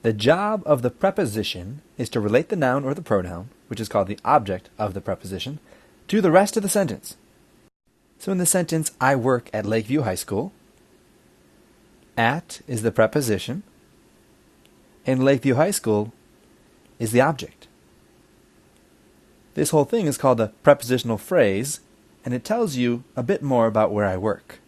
The job of the preposition is to relate the noun or the pronoun, which is called the object of the preposition, to the rest of the sentence. So in the sentence, I work at Lakeview High School, at is the preposition, and Lakeview High School is the object. This whole thing is called a prepositional phrase, and it tells you a bit more about where I work.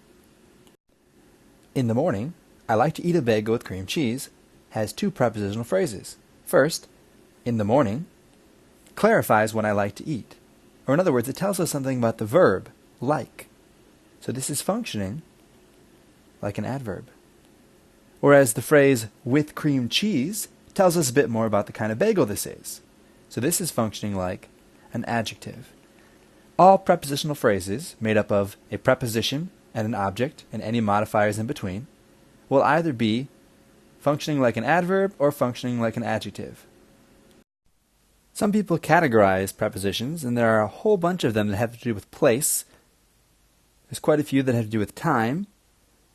In the morning, I like to eat a bagel with cream cheese has two prepositional phrases. First, in the morning, clarifies when I like to eat. Or in other words, it tells us something about the verb, like. So this is functioning like an adverb. Whereas the phrase with cream cheese tells us a bit more about the kind of bagel this is. So this is functioning like an adjective. All prepositional phrases made up of a preposition and an object and any modifiers in between will either be functioning like an adverb or functioning like an adjective. Some people categorize prepositions, and there are a whole bunch of them that have to do with place. There's quite a few that have to do with time,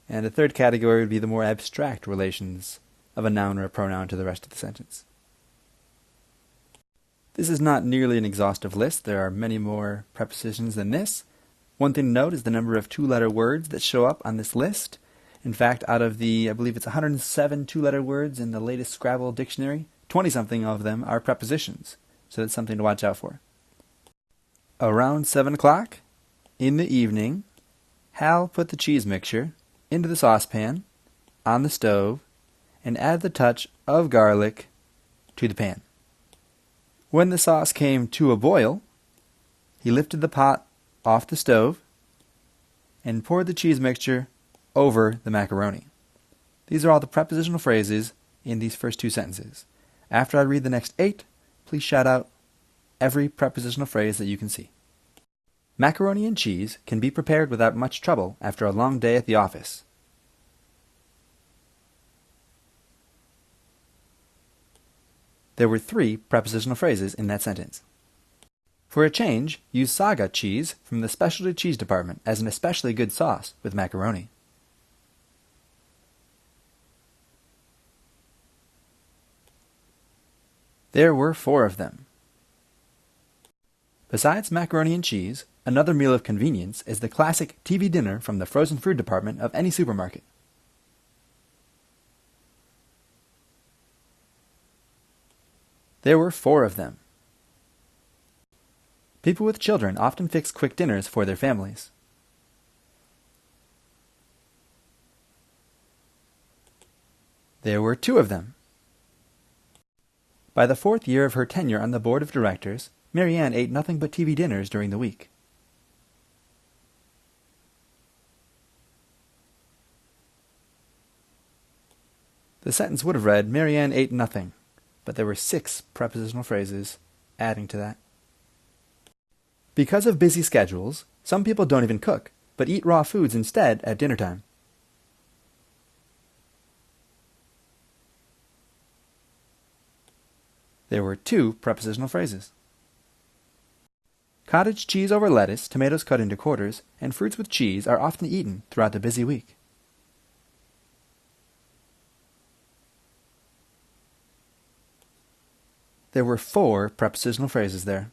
and a third category would be the more abstract relations of a noun or a pronoun to the rest of the sentence. This is not nearly an exhaustive list. There are many more prepositions than this. One thing to note is the number of two-letter words that show up on this list. In fact, out of the, I believe it's 107 two-letter words in the latest Scrabble dictionary, 20-something of them are prepositions. So that's something to watch out for. Around 7 o'clock in the evening, Hal put the cheese mixture into the saucepan on the stove and added the touch of garlic to the pan. When the sauce came to a boil, he lifted the pot off the stove and poured the cheese mixture over the macaroni. These are all the prepositional phrases in these first two sentences. After I read the next 8, please shout out every prepositional phrase that you can see. Macaroni and cheese can be prepared without much trouble after a long day at the office. There were 3 prepositional phrases in that sentence. For a change, use Saga cheese from the specialty cheese department as an especially good sauce with macaroni. There were 4 of them. Besides macaroni and cheese, another meal of convenience is the classic TV dinner from the frozen food department of any supermarket. There were 4 of them. People with children often fix quick dinners for their families. There were 2 of them. By the 4th year of her tenure on the board of directors, Mary Ann ate nothing but TV dinners during the week. The sentence would have read, Mary Ann ate nothing, but there were 6 prepositional phrases adding to that. Because of busy schedules, some people don't even cook, but eat raw foods instead at dinner time. There were 2 prepositional phrases. Cottage cheese over lettuce, tomatoes cut into quarters, and fruits with cheese are often eaten throughout the busy week. There were 4 prepositional phrases there.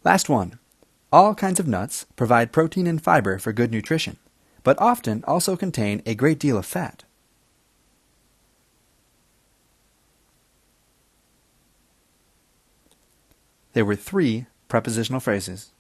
Last one. All kinds of nuts provide protein and fiber for good nutrition, but often also contain a great deal of fat. There were 3 prepositional phrases.